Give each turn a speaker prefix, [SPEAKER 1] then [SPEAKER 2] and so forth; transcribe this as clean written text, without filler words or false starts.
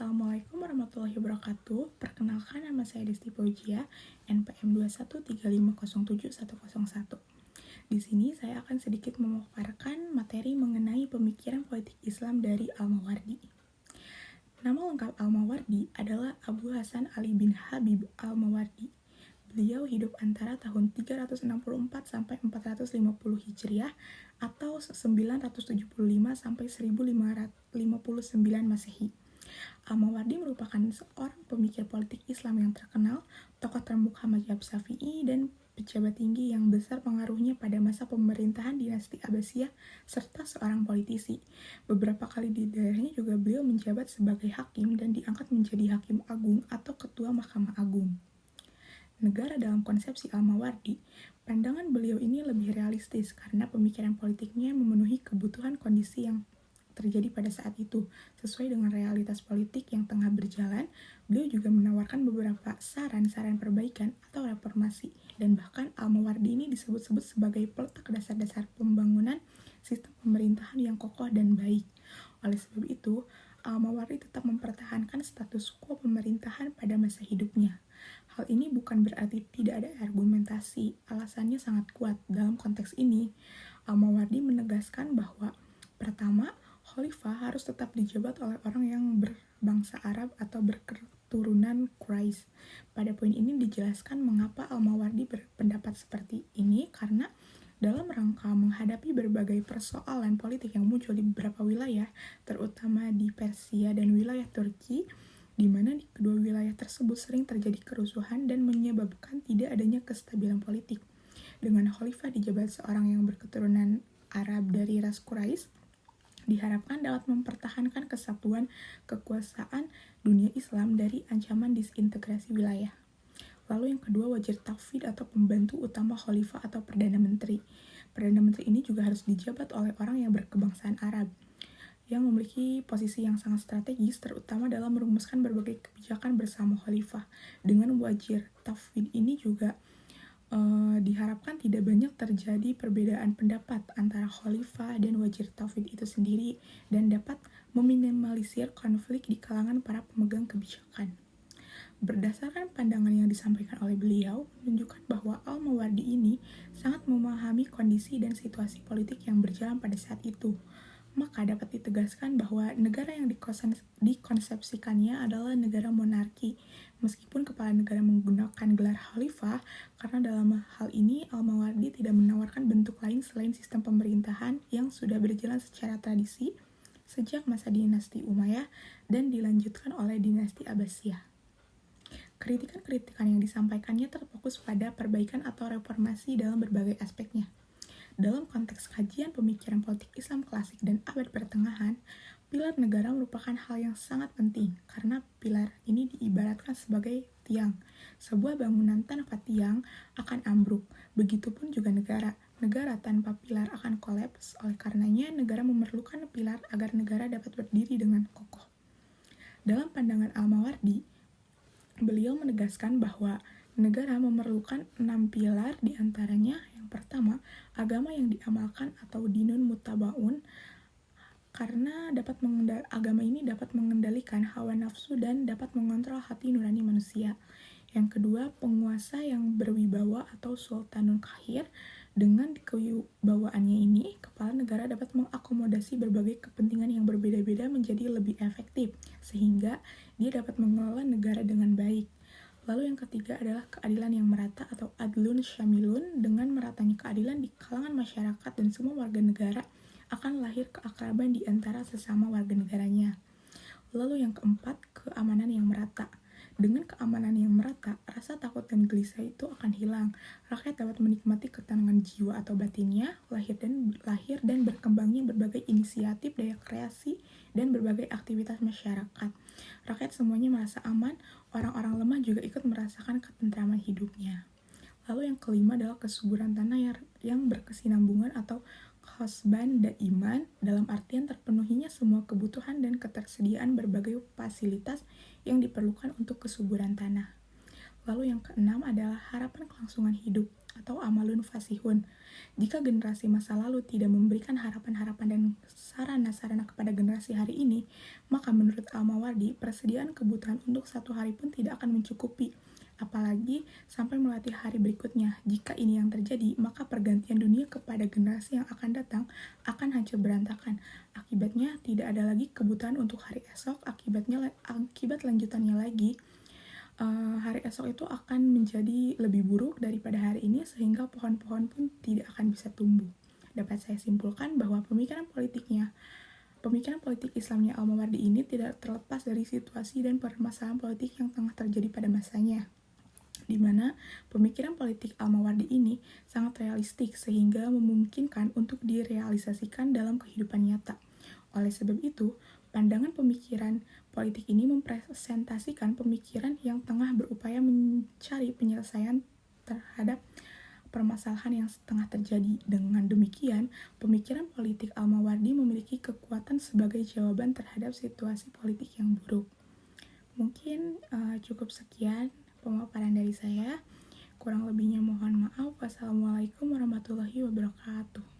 [SPEAKER 1] Assalamualaikum warahmatullahi wabarakatuh. Perkenalkan, nama saya Desti Fauzia, NPM 213507101. Di sini saya akan sedikit memaparkan materi mengenai pemikiran politik Islam dari Al-Mawardi. Nama lengkap Al-Mawardi adalah Abu Hasan Ali bin Habib Al-Mawardi. Beliau hidup antara tahun 364 sampai 450 Hijriah atau 975 sampai 1559 Masehi. Al-Mawardi merupakan seorang pemikir politik Islam yang terkenal, tokoh terbuka mazhab Syafi'i, dan pejabat tinggi yang besar pengaruhnya pada masa pemerintahan dinasti Abbasiyah, serta seorang politisi. Beberapa kali di daerahnya juga beliau menjabat sebagai hakim dan diangkat menjadi hakim agung atau ketua Mahkamah Agung. Negara dalam konsepsi Al-Mawardi, pandangan beliau ini lebih realistis karena pemikiran politiknya memenuhi kebutuhan kondisi yang terjadi pada saat itu. Sesuai dengan realitas politik yang tengah berjalan, beliau juga menawarkan beberapa saran-saran perbaikan atau reformasi, dan bahkan Al-Mawardi ini disebut-sebut sebagai peletak dasar-dasar pembangunan sistem pemerintahan yang kokoh dan baik. Oleh sebab itu, Al-Mawardi tetap mempertahankan status quo pemerintahan pada masa hidupnya. Hal ini bukan berarti tidak ada argumentasi, alasannya sangat kuat. Dalam konteks ini, Al-Mawardi menegaskan bahwa pertama, khalifah harus tetap dijabat oleh orang yang berbangsa Arab atau berketurunan Quraisy. Pada poin ini dijelaskan mengapa Al-Mawardi berpendapat seperti ini, karena dalam rangka menghadapi berbagai persoalan politik yang muncul di beberapa wilayah, terutama di Persia dan wilayah Turki, di mana di kedua wilayah tersebut sering terjadi kerusuhan dan menyebabkan tidak adanya kestabilan politik. Dengan khalifah dijabat seorang yang berketurunan Arab dari ras Quraisy, diharapkan dapat mempertahankan kesatuan kekuasaan dunia Islam dari ancaman disintegrasi wilayah. Lalu yang kedua, wazir tafwid atau pembantu utama khalifah atau Perdana Menteri. Perdana Menteri ini juga harus dijabat oleh orang yang berkebangsaan Arab, yang memiliki posisi yang sangat strategis, terutama dalam merumuskan berbagai kebijakan bersama khalifah. Dengan wazir tafwid ini juga diharapkan tidak banyak terjadi perbedaan pendapat antara khalifah dan wazir tafwid itu sendiri, dan dapat meminimalisir konflik di kalangan para pemegang kebijakan. Berdasarkan pandangan yang disampaikan oleh beliau, menunjukkan bahwa Al-Mawardi ini sangat memahami kondisi dan situasi politik yang berjalan pada saat itu. Maka dapat ditegaskan bahwa negara yang dikonsepsikannya adalah negara monarki, meskipun kepala negara menggunakan gelar khalifah, karena dalam hal ini Al-Mawardi tidak menawarkan bentuk lain selain sistem pemerintahan yang sudah berjalan secara tradisi sejak masa dinasti Umayyah dan dilanjutkan oleh dinasti Abbasiyah. Kritikan-kritikan yang disampaikannya terfokus pada perbaikan atau reformasi dalam berbagai aspeknya. Dalam konteks kajian pemikiran politik Islam klasik dan abad pertengahan, pilar negara merupakan hal yang sangat penting, karena pilar ini diibaratkan sebagai tiang. Sebuah bangunan tanpa tiang akan ambruk, begitupun juga negara. Negara tanpa pilar akan kolaps, oleh karenanya negara memerlukan pilar agar negara dapat berdiri dengan kokoh. Dalam pandangan Al-Mawardi, beliau menegaskan bahwa negara memerlukan 6 pilar, diantaranya yang pertama, agama yang diamalkan atau dinun mutabaun, karena agama ini dapat mengendalikan hawa nafsu dan dapat mengontrol hati nurani manusia. Yang kedua, penguasa yang berwibawa atau sultanul kahir. Dengan kewibawaannya ini, kepala negara dapat mengakomodasi berbagai kepentingan yang berbeda-beda menjadi lebih efektif, sehingga dia dapat mengelola negara dengan baik. Lalu yang ketiga adalah keadilan yang merata atau adlun syamilun. Dengan meratanya keadilan di kalangan masyarakat dan semua warga negara, akan lahir keakraban di antara sesama warga negaranya. Lalu yang keempat, keamanan yang merata. Dengan keamanan yang merata, rasa takut dan gelisah itu akan hilang. Rakyat dapat menikmati ketenangan jiwa atau batinnya, lahir dan berkembangnya berbagai inisiatif, daya kreasi, dan berbagai aktivitas masyarakat. Rakyat semuanya merasa aman, orang-orang lemah juga ikut merasakan ketentraman hidupnya. Lalu yang kelima adalah kesuburan tanah yang berkesinambungan atau khosban daiman, dalam artian terpenuhinya semua kebutuhan dan ketersediaan berbagai fasilitas yang diperlukan untuk kesuburan tanah. Lalu yang keenam adalah harapan kelangsungan hidup. atau amalun fasihun. Jika generasi masa lalu tidak memberikan harapan-harapan dan sarana-sarana kepada generasi hari ini, maka menurut Al-Mawardi, persediaan kebutuhan untuk satu hari pun tidak akan mencukupi, apalagi sampai melatih hari berikutnya. Jika ini yang terjadi, maka pergantian dunia kepada generasi yang akan datang akan hancur berantakan. Akibatnya, tidak ada lagi kebutuhan untuk hari esok. Akibat lanjutannya lagi, hari esok itu akan menjadi lebih buruk daripada hari ini, sehingga pohon-pohon pun tidak akan bisa tumbuh. Dapat saya simpulkan bahwa pemikiran politik Islamnya Al-Mawardi ini tidak terlepas dari situasi dan permasalahan politik yang tengah terjadi pada masanya, di mana pemikiran politik Al-Mawardi ini sangat realistik sehingga memungkinkan untuk direalisasikan dalam kehidupan nyata. Oleh sebab itu, pandangan pemikiran politik ini mempresentasikan pemikiran yang tengah berupaya mencari penyelesaian terhadap permasalahan yang tengah terjadi. Dengan demikian, pemikiran politik Al-Mawardi memiliki kekuatan sebagai jawaban terhadap situasi politik yang buruk. Mungkin cukup sekian pemaparan dari saya. Kurang lebihnya mohon maaf. Wassalamualaikum warahmatullahi wabarakatuh.